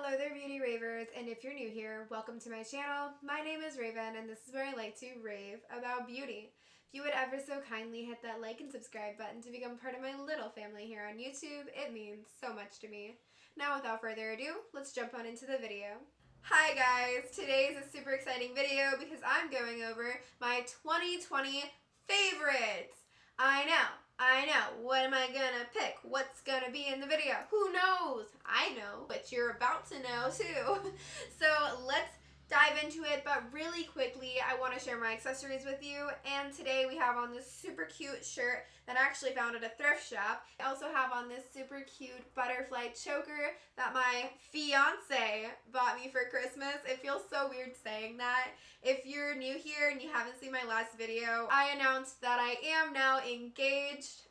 Hello there, beauty ravers, and if you're new here, welcome to my channel. My name is Raven, and this is where I like to rave about beauty. If you would ever so kindly hit that like and subscribe button to become part of my little family here on YouTube, it means so much to me. Now, without further ado, let's jump on into the video. Hi guys, today is a super exciting video because I'm going over my 2020 favorites. I know, what am I gonna pick? What's gonna be in the video? Who knows? I know, but you're about to know too. So let's dive into it, but really quickly, I want to share my accessories with you. And today we have on this super cute shirt that I actually found at a thrift shop. I also have on this super cute butterfly choker that my fiance bought me for Christmas. It feels so weird saying that. If you're new here and you haven't seen my last video, I announced that I am now engaged.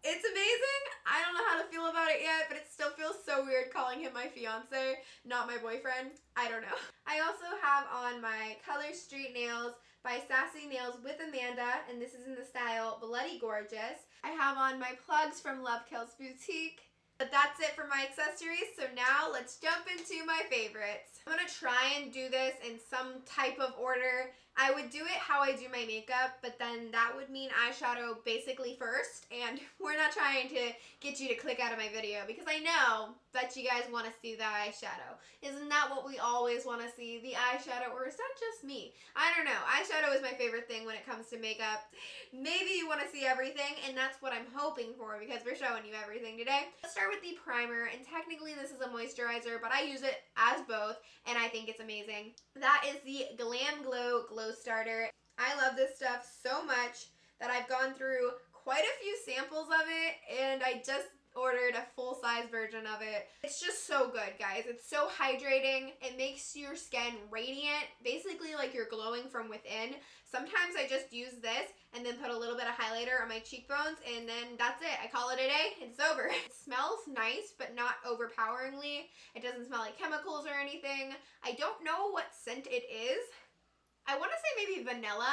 It's amazing. I don't know how to feel about it yet, but it still feels so weird calling him my fiance, not my boyfriend. I don't know. I also have on my Color Street nails by Sassy Nails with Amanda, and this is in the style Bloody Gorgeous. I have on my plugs from Love Kills Boutique. But that's it for my accessories, so now let's jump into my favorites. I'm gonna try and do this in some type of order. I would do it how I do my makeup, but then that would mean eyeshadow basically first, and we're not trying to get you to click out of my video because I know that you guys want to see the eyeshadow. Isn't that what we always want to see, the eyeshadow, or is that just me? I don't know. Eyeshadow is my favorite thing when it comes to makeup. Maybe you want to see everything, and that's what I'm hoping for because we're showing you everything today. Let's start with the primer, and technically this is a moisturizer, but I use it as both, and I think it's amazing. That is the GLAMGLOW Glow Starter. I love this stuff so much that I've gone through quite a few samples of it, and I just ordered a full-size version of it. It's just so good, guys. It's so hydrating. It makes your skin radiant, basically like you're glowing from within. Sometimes I just use this and then put a little bit of highlighter on my cheekbones, and then that's it. I call it a day. It's over. It smells nice, but not overpoweringly. It doesn't smell like chemicals or anything. I don't know what scent it is. I want to say maybe vanilla.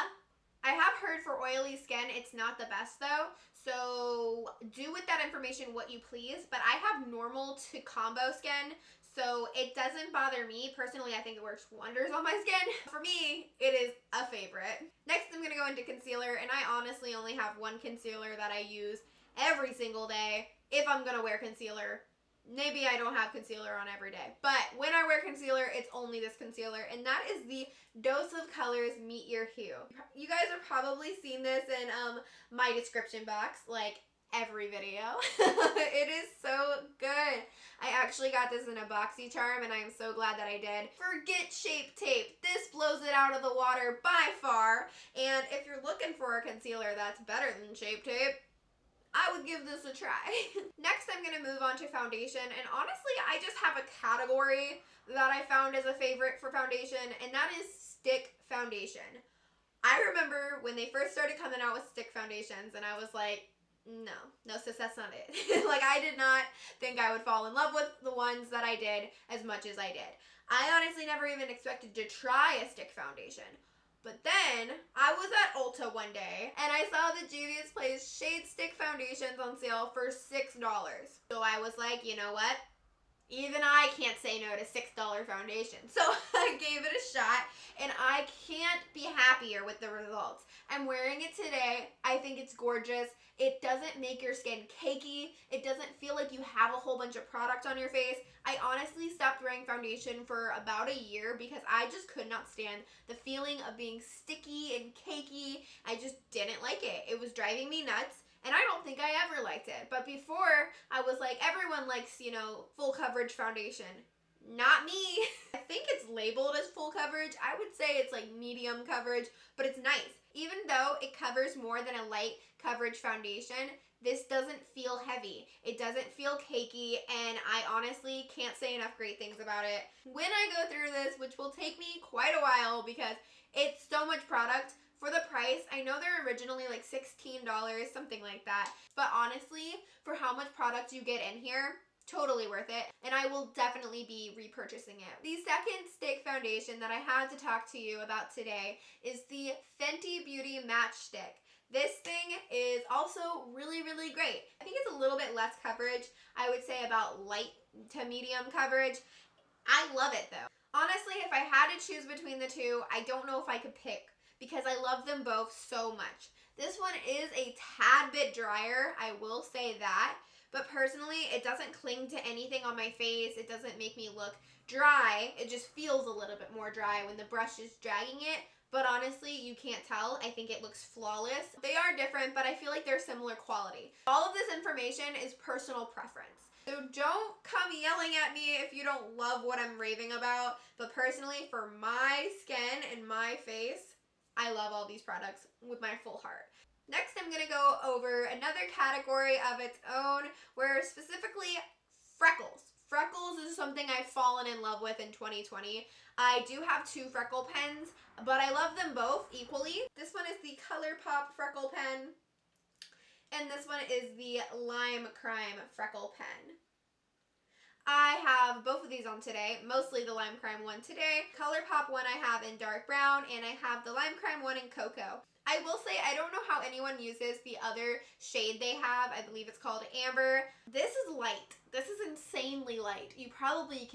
I have heard for oily skin, it's not the best though, so do with that information what you please, but I have normal to combo skin, so it doesn't bother me. Personally, I think it works wonders on my skin. For me, it is a favorite. Next, I'm going to go into concealer, and I honestly only have one concealer that I use every single day if I'm going to wear concealer. Maybe I don't have concealer on every day, but when I wear concealer, it's only this concealer, and that is the Dose of Colors Meet Your Hue. You guys have probably seen this in my description box, like every video. It is so good. I actually got this in a boxy charm, and I am so glad that I did. Forget Shape Tape. This blows it out of the water by far, and if you're looking for a concealer that's better than Shape Tape, I would give this a try. Next, I'm going to move on to foundation, and honestly, I just have a category that I found as a favorite for foundation, and that is stick foundation. I remember when they first started coming out with stick foundations, and I was like, no sis, that's not it. Like, I did not think I would fall in love with the ones that I did as much as I did. I honestly never even expected to try a stick foundation. But then, I was at Ulta one day, and I saw the Juvias Place Shade Stick Foundations on sale for $6. So I was like, you know what? Even I can't say no to $6 foundation. So I gave it a shot, and I can't be happier with the results. I'm wearing it today. I think it's gorgeous. It doesn't make your skin cakey. It doesn't feel like you have a whole bunch of product on your face. I honestly stopped wearing foundation for about a year because I just could not stand the feeling of being sticky and cakey. I just didn't like it. It was driving me nuts. And I don't think I ever liked it. But before, I was like, everyone likes, you know, full coverage foundation. Not me. I think it's labeled as full coverage. I would say it's like medium coverage, but it's nice. Even though it covers more than a light coverage foundation, this doesn't feel heavy. It doesn't feel cakey, and I honestly can't say enough great things about it. When I go through this, which will take me quite a while because it's so much product, for the price, I know they're originally like $16, something like that. But honestly, for how much product you get in here, totally worth it. And I will definitely be repurchasing it. The second stick foundation that I had to talk to you about today is the Fenty Beauty Match Stick. This thing is also really, really great. I think it's a little bit less coverage. I would say about light to medium coverage. I love it though. Honestly, if I had to choose between the two, I don't know if I could pick because I love them both so much. This one is a tad bit drier, I will say that. But personally, it doesn't cling to anything on my face. It doesn't make me look dry. It just feels a little bit more dry when the brush is dragging it. But honestly, you can't tell. I think it looks flawless. They are different, but I feel like they're similar quality. All of this information is personal preference. So don't come yelling at me if you don't love what I'm raving about. But personally, for my skin and my face, I love all these products with my full heart. Next, I'm going to go over another category of its own, where specifically freckles. Freckles is something I've fallen in love with in 2020. I do have two freckle pens, but I love them both equally. This one is the Colourpop Freckle pen, and this one is the LimeCrime Freckle pen. I have both of these on today, mostly the LimeCrime one today. Colourpop one I have in dark brown, and I have the LimeCrime one in cocoa. I will say I don't know how anyone uses the other shade they have. I believe it's called Amber. This is light. This is insanely light. You could probably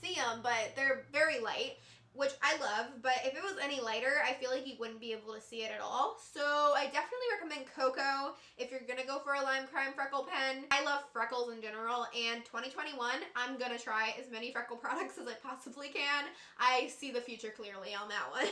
see them, but they're very light, which I love. But if it was any lighter, I feel like you wouldn't be able to see it at all. So I definitely recommend cocoa if you're gonna go for a LimeCrime freckle pen. I love freckles in general, and 2021, I'm gonna try as many freckle products as I possibly can. I see the future clearly on that one.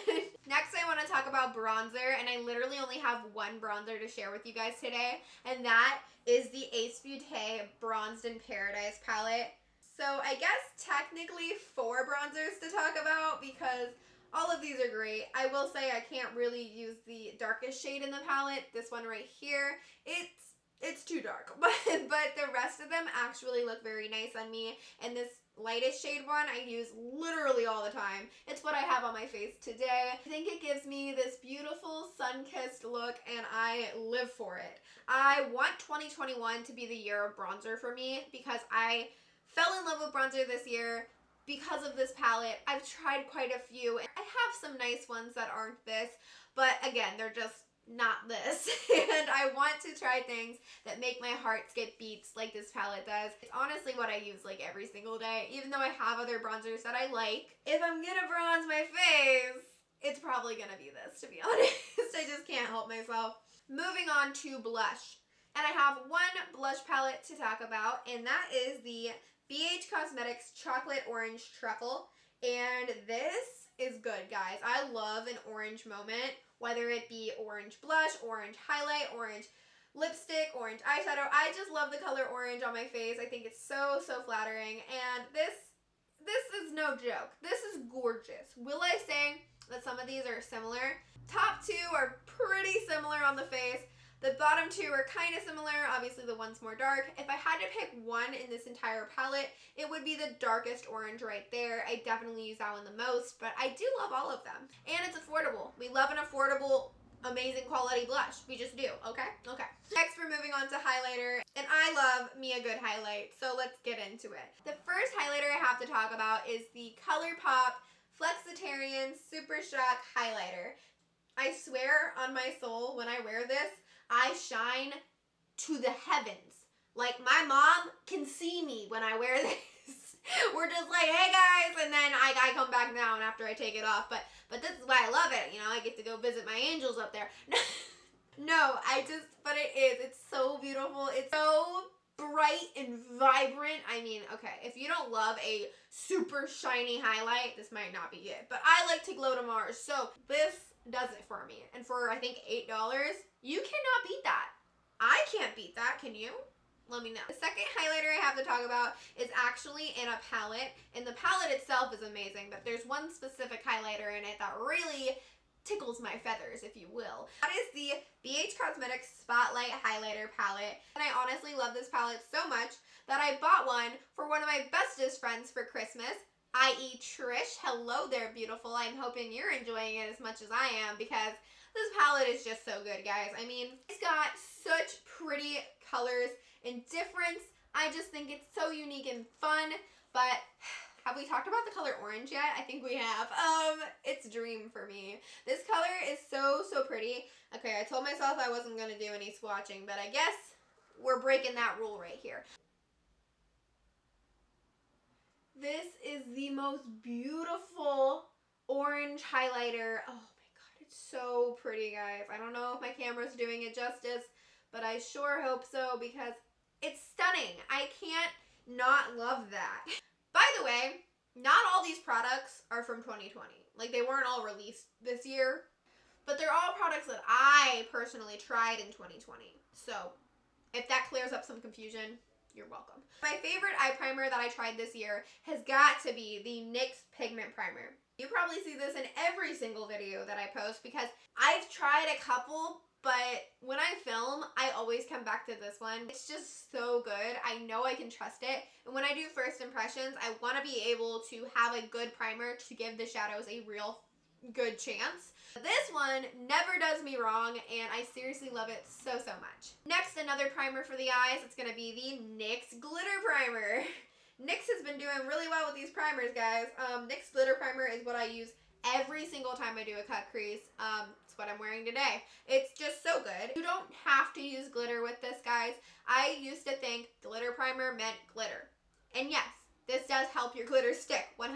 Next, I want to talk about bronzer, and I literally only have one bronzer to share with you guys today, and that is the Beautē Bronzed in Paradise palette. So I guess technically 4 bronzers to talk about because all of these are great. I will say I can't really use the darkest shade in the palette. This one right here, it's too dark, but the rest of them actually look very nice on me. And this lightest shade one I use literally all the time. It's what I have on my face today. I think it gives me this beautiful sun-kissed look, and I live for it. I want 2021 to be the year of bronzer for me because I fell in love with bronzer this year because of this palette. I've tried quite a few. I have some nice ones that aren't this, but again, they're just not this. And I want to try things that make my heart skip beats like this palette does. It's honestly what I use like every single day, even though I have other bronzers that I like. If I'm gonna bronze my face, it's probably gonna be this, to be honest. I just can't help myself. Moving on to blush. And I have one blush palette to talk about, and that is the BH Cosmetics Chocolate Orange Truffle. And this is good, guys. I love an orange moment, whether it be orange blush, orange highlight, orange lipstick, orange eyeshadow. I just love the color orange on my face. I think it's so flattering. And this is no joke. This is gorgeous. Will I say that some of these are similar? Top 2 are pretty similar on the face. The bottom 2 are kind of similar. Obviously, the one's more dark. If I had to pick one in this entire palette, it would be the darkest orange right there. I definitely use that one the most, but I do love all of them. And it's affordable. We love an affordable, amazing quality blush. We just do, okay? Okay. Next, we're moving on to highlighter. And I love me a good highlight, so let's get into it. The first highlighter I have to talk about is the Colourpop Flexitarian Super Shock Highlighter. I swear on my soul, when I wear this, I shine to the heavens. Like, my mom can see me when I wear this. We're just like, hey guys, and then I come back down after I take it off. But this is why I love it. You know, I get to go visit my angels up there. No, but it is. It's so beautiful. It's so bright and vibrant. I mean, okay, if you don't love a super shiny highlight, this might not be it. But I like to glow to Mars, so this does it for me. And for, I think, $8, you cannot beat that. I can't beat that, can you? Let me know. The second highlighter I have to talk about is actually in a palette, and the palette itself is amazing, but there's one specific highlighter in it that really tickles my feathers, if you will. That is the BH Cosmetics Spotlight Highlighter Palette, and I honestly love this palette so much that I bought one for one of my bestest friends for Christmas, i.e. Trish. Hello there, beautiful. I'm hoping you're enjoying it as much as I am because this palette is just so good, guys. I mean, it's got such pretty colors and difference. I just think it's so unique and fun, but Have we talked about the color orange yet? I think we have. It's dream for me. This color is so, so pretty. Okay, I told myself I wasn't going to do any swatching, but I guess we're breaking that rule right here. This is the most beautiful orange highlighter. Oh my god, it's so pretty, guys. I don't know if my camera's doing it justice, but I sure hope so because it's stunning. I can't not love that. By the way, not all these products are from 2020. Like, they weren't all released this year, but they're all products that I personally tried in 2020. So, if that clears up some confusion, you're welcome. My favorite eye primer that I tried this year has got to be the NYX Pigment Primer. You probably see this in every single video that I post because I've tried a couple, but when I film, I always come back to this one. It's just so good. I know I can trust it. And when I do first impressions, I want to be able to have a good primer to give the shadows a real good chance. This one never does me wrong, and I seriously love it so, so much. Next, another primer for the eyes. It's going to be the NYX Glitter Primer. NYX has been doing really well with these primers, guys. NYX Glitter Primer is what I use every single time I do a cut crease. It's what I'm wearing today. It's just so good. You don't have to use glitter with this, guys. I used to think glitter primer meant glitter. And yes, this does help your glitter stick 100%.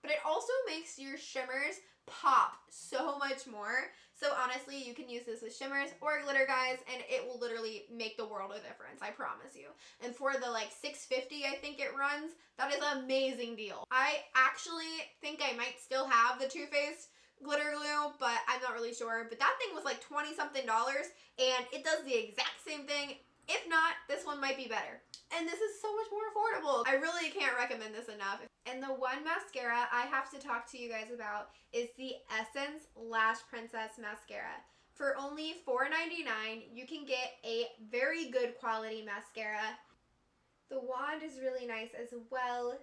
But it also makes your shimmers pop so much more. So honestly, you can use this with shimmers or glitter, guys, and it will literally make the world of difference, I promise you. And for the like $6.50 I think it runs, that is an amazing deal. I actually think I might still have the Too Faced glitter glue, but I'm not really sure. But that thing was like 20 something dollars, and it does the exact same thing. If not, this one might be better. And this is so much more affordable. I really can't recommend this enough. And the one mascara I have to talk to you guys about is the Essence Lash Princess Mascara. For only $4.99, you can get a very good quality mascara. The wand is really nice as well.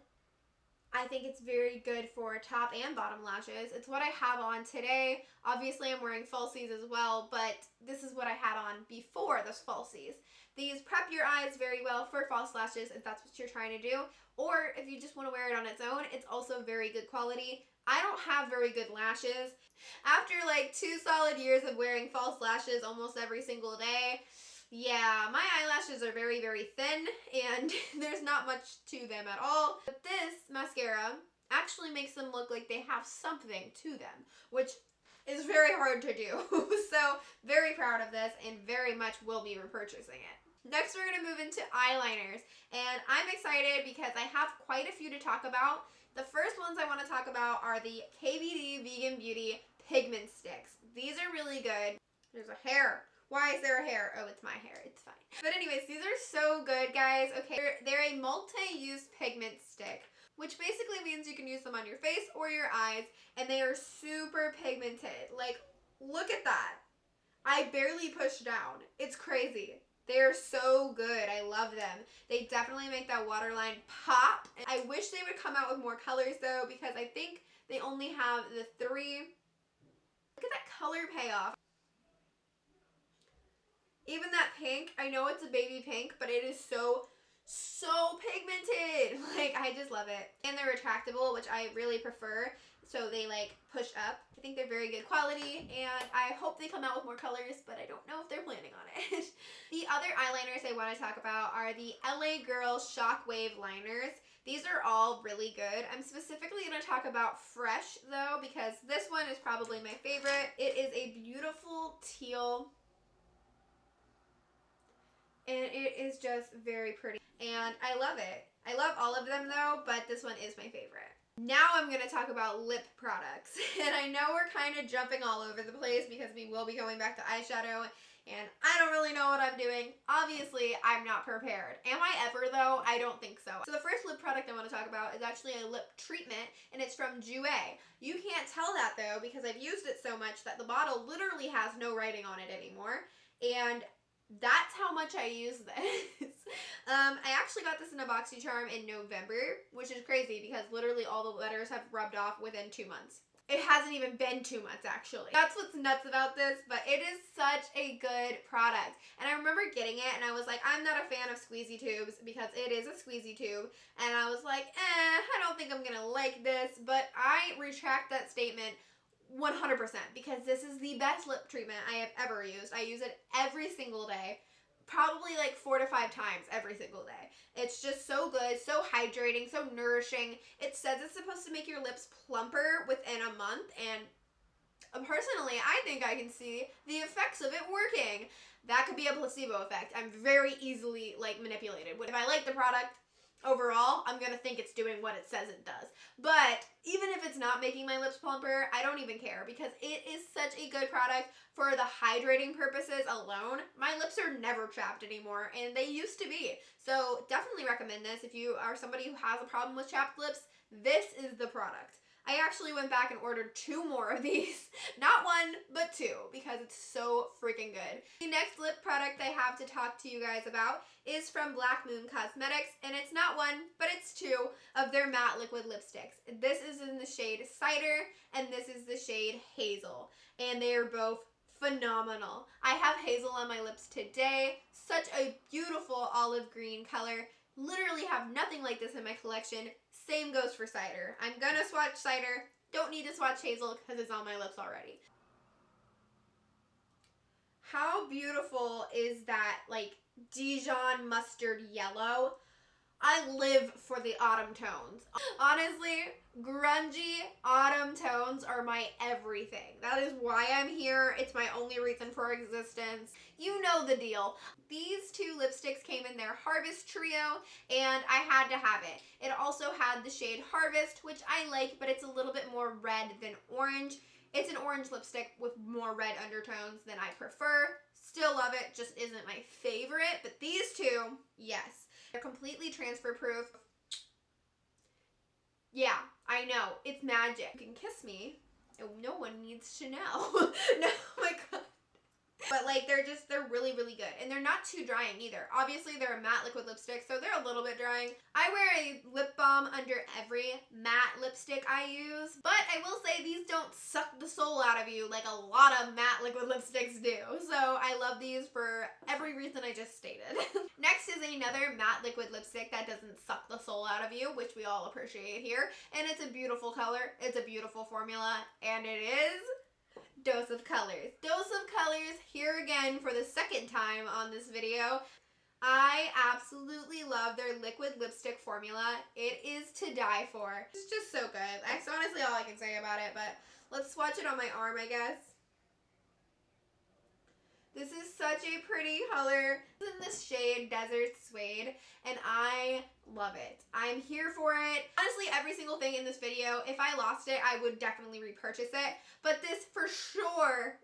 I think it's very good for top and bottom lashes. It's what I have on today. Obviously, I'm wearing falsies as well, but this is what I had on before those falsies. These prep your eyes very well for false lashes if that's what you're trying to do, or if you just want to wear it on its own, it's also very good quality. I don't have very good lashes. After like 2 solid years of wearing false lashes almost every single day, yeah, my eyelashes are very, very thin, and there's not much to them at all. But this mascara actually makes them look like they have something to them, which is very hard to do. So, very proud of this, and very much will be repurchasing it. Next, we're going to move into eyeliners, and I'm excited because I have quite a few to talk about. The first ones I want to talk about are the KVD Vegan Beauty Pigment Sticks. These are really good. There's a hair. Why is there a hair? Oh, it's my hair. It's fine. But anyways, these are so good, guys. Okay, they're a multi-use pigment stick, which basically means you can use them on your face or your eyes, and they are super pigmented. Like, look at that. I barely push down. It's crazy. They are so good. I love them. They definitely make that waterline pop. I wish they would come out with more colors, though, because I think they only have the 3. Look at that color payoff. Even that pink, I know it's a baby pink, but it is so pigmented. Like, I just love it. And they're retractable, which I really prefer. So they like push up. I think they're very good quality, and I hope they come out with more colors, but I don't know if they're planning on it. The other eyeliners I want to talk about are the LA Girl Shockwave liners. These are all really good. I'm specifically going to talk about Fresh, though, because this one is probably my favorite. It is a beautiful teal, and it is just very pretty, and I love it. I love all of them, though, but this one is my favorite. Now I'm going to talk about lip products, and I know we're kind of jumping all over the place because we will be going back to eyeshadow, and I don't really know what I'm doing. Obviously, I'm not prepared. Am I ever, though? I don't think so. So the first lip product I want to talk about is actually a lip treatment, and it's from Jouer. You can't tell that, though, because I've used it so much that the bottle literally has no writing on it anymore, and that's how much I use this. I actually got this in a BoxyCharm in November, which is crazy because literally all the letters have rubbed off within 2 months. It hasn't even been 2 months, actually. That's what's nuts about this, but it is such a good product. And I remember getting it, and I was like, I'm not a fan of squeezy tubes because it is a squeezy tube. And I was like, I don't think I'm like this, but I retract that statement 100% because this is the best lip treatment I have ever used. I use it every single day, probably like 4 to 5 times every single day. It's just so good, so hydrating, so nourishing. It says it's supposed to make your lips plumper within a month, and personally, I think I can see the effects of it working. That could be a placebo effect. I'm very easily like manipulated. If I like the product, overall, I'm gonna think it's doing what it says it does. But even if it's not making my lips plumper, I don't even care because it is such a good product for the hydrating purposes alone. My lips are never chapped anymore, and they used to be. So definitely recommend this if you are somebody who has a problem with chapped lips. This is the product. I actually went back and ordered 2 more of these. Not 1, but 2, because it's so freaking good. The next lip product I have to talk to you guys about is from Black Moon Cosmetics, and it's not 1, but it's 2 of their matte liquid lipsticks. This is in the shade Cider, and this is the shade Hazel, and they are both phenomenal. I have Hazel on my lips today. Such a beautiful olive green color. Literally have nothing like this in my collection. Same goes for Cider. I'm gonna swatch Cider. Don't need to swatch Hazel because it's on my lips already. How beautiful is that, like, Dijon mustard yellow? I live for the autumn tones. Honestly, grungy autumn tones are my everything. That is why I'm here. It's my only reason for existence. You know the deal. These 2 lipsticks came in their Harvest trio, and I had to have it. It also had the shade Harvest, which I like, but it's a little bit more red than orange. It's an orange lipstick with more red undertones than I prefer. Still love it, just isn't my favorite. But these 2, yes. They're completely transfer proof. Yeah, I know. It's magic. You can kiss me. Oh, no one needs to know. No, oh my god. But like they're really, really good. And they're not too drying either. Obviously they're a matte liquid lipstick, so they're a little bit drying. I wear a lip balm under every matte lipstick I use. But I will say these don't suck the soul out of you like a lot of matte liquid lipsticks do. So I love these for every reason I just stated. Next is another matte liquid lipstick that doesn't suck the soul out of you, which we all appreciate here. And it's a beautiful color. It's a beautiful formula. And it is Dose of Colors. Dose of Colors here again for the second time on this video. I absolutely love their liquid lipstick formula. It is to die for. It's just so good. That's honestly all I can say about it, but let's swatch it on my arm, I guess. This is such a pretty color. It's in this shade Desert Suede, and I love it. I'm here for it. Honestly, every single thing in this video, if I lost it, I would definitely repurchase it. But this for sure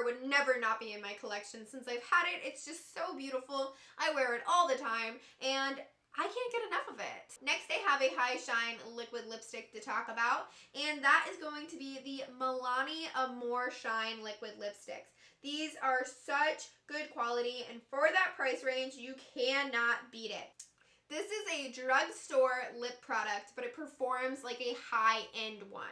would never not be in my collection since I've had it. It's just so beautiful. I wear it all the time, and I can't get enough of it. Next, I have a High Shine liquid lipstick to talk about, and that is going to be the Milani Amore Shine liquid lipsticks. These are such good quality, and for that price range, you cannot beat it. This is a drugstore lip product, but it performs like a high-end one.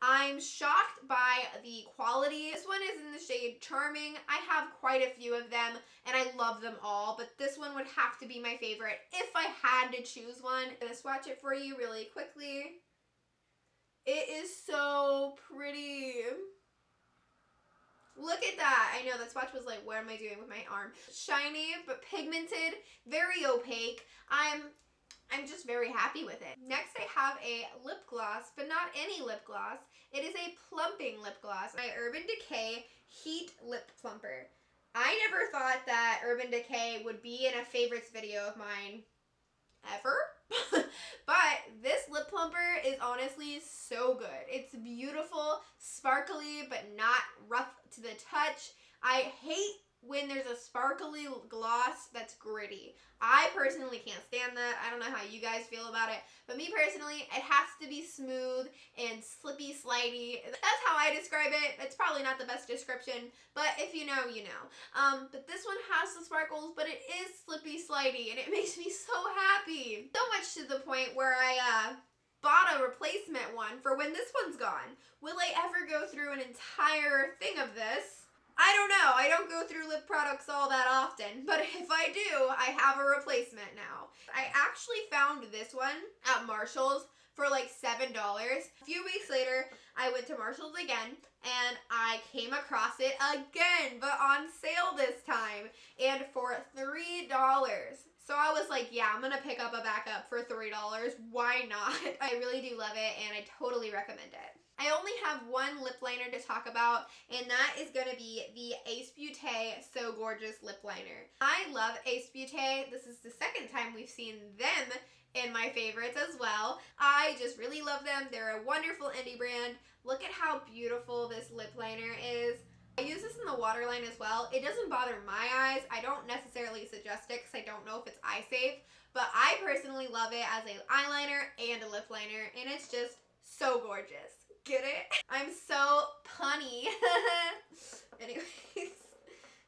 I'm shocked by the quality. This one is in the shade Charming. I have quite a few of them, and I love them all, but this one would have to be my favorite if I had to choose one. I'm gonna swatch it for you really quickly. It is so pretty. Look at that. I know that swatch was like, what am I doing with my arm? Shiny, but pigmented, very opaque. I'm just very happy with it. Next, I have a lip gloss, but not any lip gloss. It is a plumping lip gloss by Urban Decay Heat Lip Plumper. I never thought that Urban Decay would be in a favorites video of mine ever. But this lip plumper is honestly so good. It's beautiful, sparkly, but not rough to the touch. I hate when there's a sparkly gloss that's gritty. I personally can't stand that. I don't know how you guys feel about it, but me personally, it has to be smooth and slippy slidey. That's how I describe it. It's probably not the best description, but if you know, you know. But this one has the sparkles, but it is slippy slidey, and it makes me so happy. So much to the point where I bought a replacement one for when this one's gone. Will I ever go through an entire thing of this? I don't know. I don't go through lip products all that often, but if I do, I have a replacement now. I actually found this one at Marshall's for like $7. A few weeks later, I went to Marshall's again and I came across it again, but on sale this time and for $3. So I was like, yeah, I'm gonna pick up a backup for $3. Why not? I really do love it and I totally recommend it. I only have one lip liner to talk about, and that is going to be the Ace Beauté So Gorgeous Lip Liner. I love Ace Beauté. This is the second time we've seen them in my favorites as well. I just really love them. They're a wonderful indie brand. Look at how beautiful this lip liner is. I use this in the waterline as well. It doesn't bother my eyes. I don't necessarily suggest it because I don't know if it's eye safe, but I personally love it as an eyeliner and a lip liner, and it's just so gorgeous. Get it? I'm so punny. Anyways,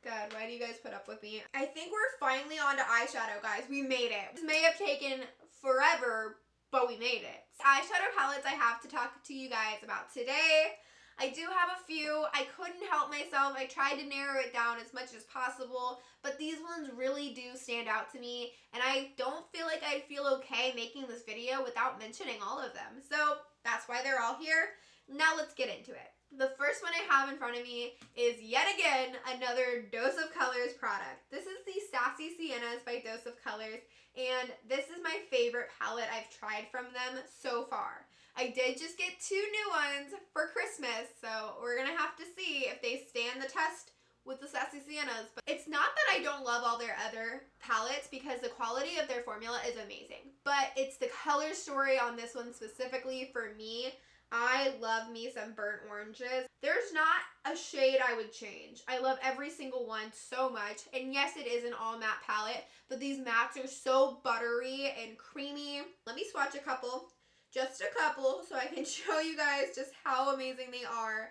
God, why do you guys put up with me? I think we're finally on to eyeshadow, guys. We made it. This may have taken forever, but we made it. Eyeshadow palettes I have to talk to you guys about today. I do have a few. I couldn't help myself. I tried to narrow it down as much as possible, but these ones really do stand out to me, and I don't feel like I'd feel okay making this video without mentioning all of them. So that's why they're all here. Now let's get into it. The first one I have in front of me is yet again another Dose of Colors product. This is the Sassy Siennas by Dose of Colors, and this is my favorite palette I've tried from them so far. I did just get 2 new ones for Christmas, so we're gonna have to see if they stand the test with the Sassy Siennas. But it's not that I don't love all their other palettes because the quality of their formula is amazing, but it's the color story on this one specifically for me. I love me some burnt oranges. There's not a shade I would change. I love every single one so much. And yes, it is an all matte palette, but these mattes are so buttery and creamy. Let me swatch a couple, just a couple, so I can show you guys just how amazing they are.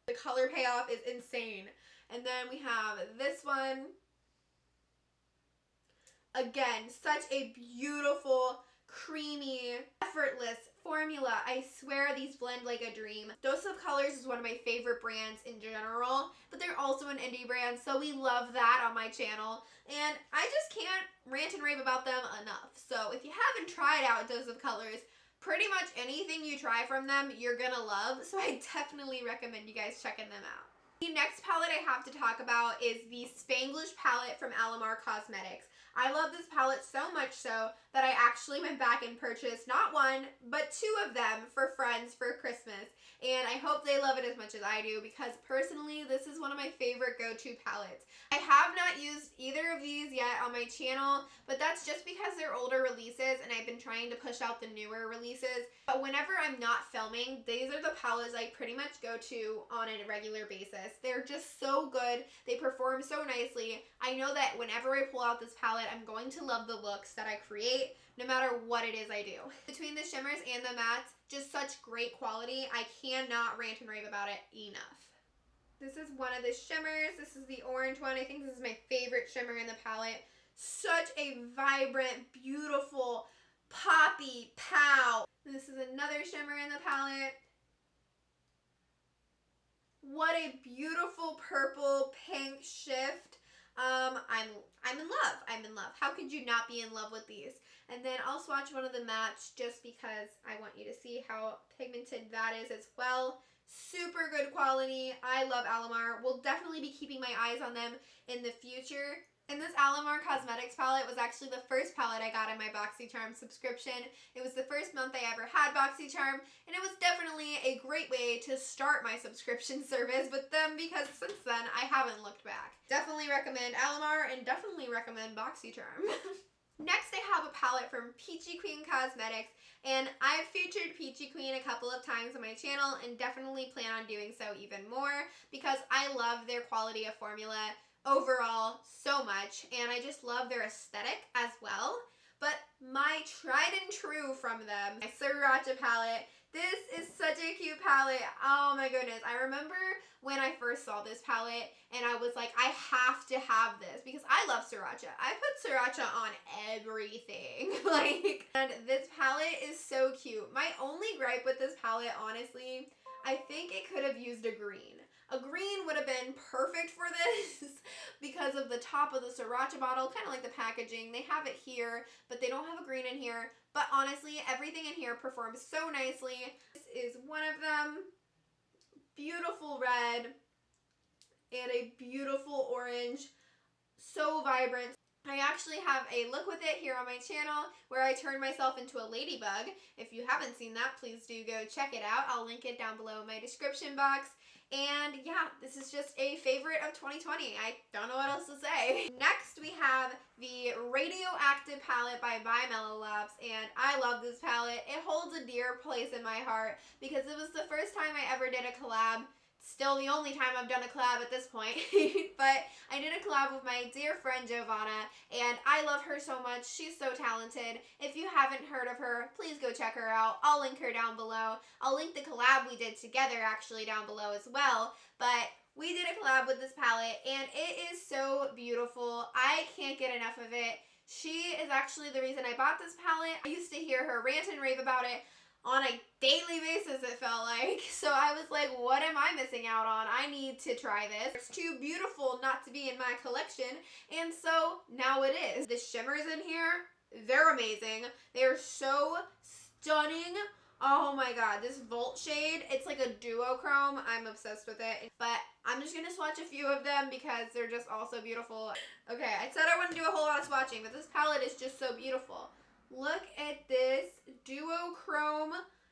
The color payoff is insane. And then we have this one. Again, such a beautiful, creamy, effortless formula. I swear these blend like a dream. Dose of Colors is one of my favorite brands in general, but they're also an indie brand, so we love that on my channel. And I just can't rant and rave about them enough. So if you haven't tried out Dose of Colors, pretty much anything you try from them, you're gonna love. So I definitely recommend you guys checking them out. The next palette I have to talk about is the Spanglish palette from Alamar Cosmetics. I love this palette so much so that I actually went back and purchased not 1, but 2 of them for friends for Christmas. And I hope they love it as much as I do because personally, this is one of my favorite go-to palettes. I have not used either of these yet on my channel, but that's just because they're older releases and I've been trying to push out the newer releases. But whenever I'm not filming, these are the palettes I pretty much go to on a regular basis. They're just so good. They perform so nicely. I know that whenever I pull out this palette, I'm going to love the looks that I create, no matter what it is I do. Between the shimmers and the mattes, just such great quality. I cannot rant and rave about it enough. This is one of the shimmers. This is the orange one. I think this is my favorite shimmer in the palette. Such a vibrant, beautiful, poppy pow. This is another shimmer in the palette. What a beautiful purple pink shift. I'm in love. I'm in love. How could you not be in love with these? And then I'll swatch one of the mattes just because I want you to see how pigmented that is as well. Super good quality. I love Alamar. We'll definitely be keeping my eyes on them in the future. And this Alamar Cosmetics palette was actually the first palette I got in my BoxyCharm subscription. It was the first month I ever had BoxyCharm, and it was definitely a great way to start my subscription service with them because since then I haven't looked back. Definitely recommend Alamar and definitely recommend BoxyCharm. Next I have a palette from Peachy Queen Cosmetics, and I've featured Peachy Queen a couple of times on my channel and definitely plan on doing so even more because I love their quality of formula overall so much, and I just love their aesthetic as well. But my tried and true from them, my Sriracha palette, this is such a cute palette. Oh my goodness. I remember when I first saw this palette and I was like, I have to have this because I love Sriracha. I put Sriracha on everything. And this palette is so cute. My only gripe with this palette, honestly, I think it could have used a green. A green would have been perfect for this because of the top of the sriracha bottle, kind of like the packaging. They have it here, but they don't have a green in here. But honestly, everything in here performs so nicely. This is one of them. Beautiful red and a beautiful orange. So vibrant. I actually have a look with it here on my channel where I turned myself into a ladybug. If you haven't seen that, please do go check it out. I'll link it down below in my description box. And yeah, this is just a favorite of 2020. I don't know what else to say. Next, we have the Radioactive palette by Mellow Labs, and I love this palette. It holds a dear place in my heart because it was the first time I ever did a collab. Still the only time I've done a collab at this point, but I did a collab with my dear friend Giovanna, and I love her so much. She's so talented. If you haven't heard of her, please go check her out. I'll link her down below. I'll link the collab we did together actually down below as well, but we did a collab with this palette, and it is so beautiful. I can't get enough of it. She is actually the reason I bought this palette. I used to hear her rant and rave about it on a daily basis, it felt like. So I was like, what am I missing out on? I need to try this. It's too beautiful not to be in my collection. And so now it is. The shimmers in here, they're amazing. They're so stunning. Oh my god, this Volt shade, it's like a duochrome. I'm obsessed with it. But I'm just gonna swatch a few of them because they're just all so beautiful. Okay, I said I wouldn't do a whole lot of swatching, but this palette is just so beautiful. Look at this duochrome.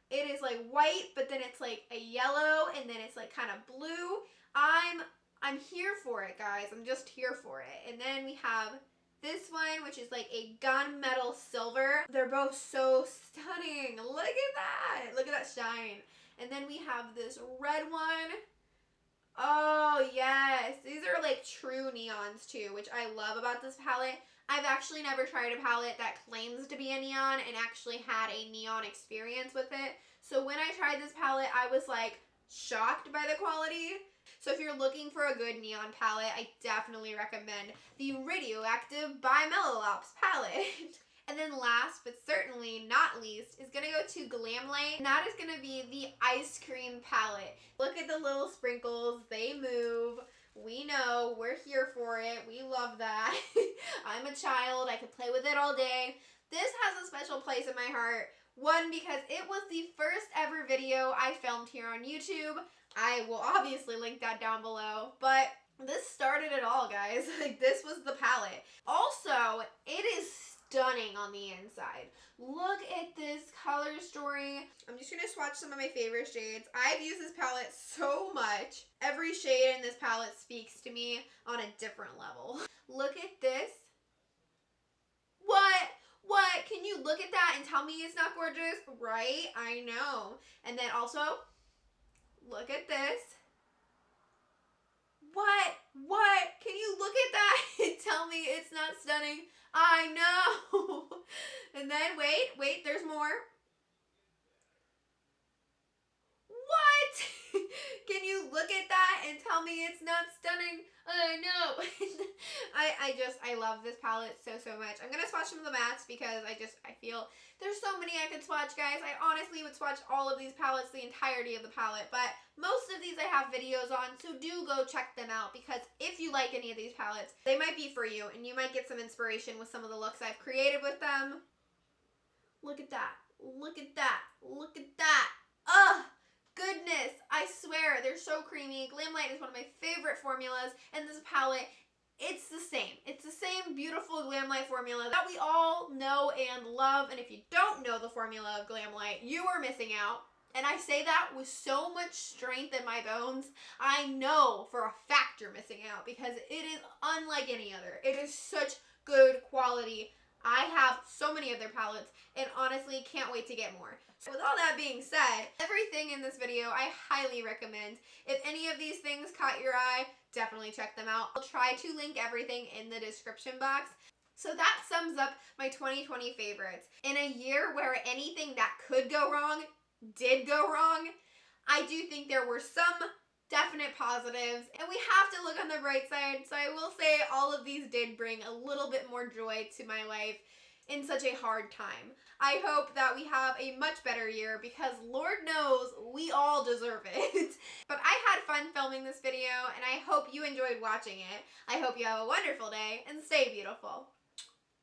It is like white, but then it's like a yellow, and then it's like kind of blue. I'm here for it, guys. I'm just here for it. And then we have this one, which is like a gunmetal silver. They're both so stunning. Look at that. Look at that shine. And then we have this red one. Oh, yes. These are like true neons too, which I love about this palette. I've actually never tried a palette that claims to be a neon and actually had a neon experience with it. So when I tried this palette, I was like shocked by the quality. So if you're looking for a good neon palette, I definitely recommend the Radioactive by Mellow Labs palette. And then last, but certainly not least, is going to go to Glamlite. And that is going to be the Ice Cream palette. Look at the little sprinkles. They move. We know. We're here for it. We love that. I'm a child. I could play with it all day. This has a special place in my heart. One, because it was the first ever video I filmed here on YouTube. I will obviously link that down below. But this started it all, guys. Like, this was the palette. Also, it is stunning on the inside. Look at this color story. I'm just going to swatch some of my favorite shades. I've used this palette so much. Every shade in this palette speaks to me on a different level. Look at this. What? What? Can you look at that and tell me it's not gorgeous? Right? I know. And then also, look at this. What? What? Can you look at that and tell me it's not stunning? I know. And then wait, there's more. What? Can you look at that and tell me it's not stunning? I know. I love this palette so much. I'm going to swatch some of the mattes because I feel there's so many I could swatch, guys. I honestly would swatch all of these palettes, the entirety of the palette, but most of these I have videos on, so do go check them out because if you like any of these palettes, they might be for you and you might get some inspiration with some of the looks I've created with them. Look at that. Look at that. Look at that. Ugh! Goodness, I swear, they're so creamy. Glamlite is one of my favorite formulas, and this palette, it's the same. It's the same beautiful Glamlite formula that we all know and love, and if you don't know the formula of Glamlite, you are missing out. And I say that with so much strength in my bones. I know for a fact you're missing out because it is unlike any other. It is such good quality. I have so many of their palettes and honestly can't wait to get more. So with all that being said, everything in this video I highly recommend. If any of these things caught your eye, definitely check them out. I'll try to link everything in the description box. So that sums up my 2020 favorites. In a year where anything that could go wrong did go wrong, I do think there were some definite positives, and we have to look on the bright side. So I will say all of these did bring a little bit more joy to my life. in such a hard time. I hope that we have a much better year because Lord knows we all deserve it. But I had fun filming this video and I hope you enjoyed watching it. I hope you have a wonderful day and stay beautiful.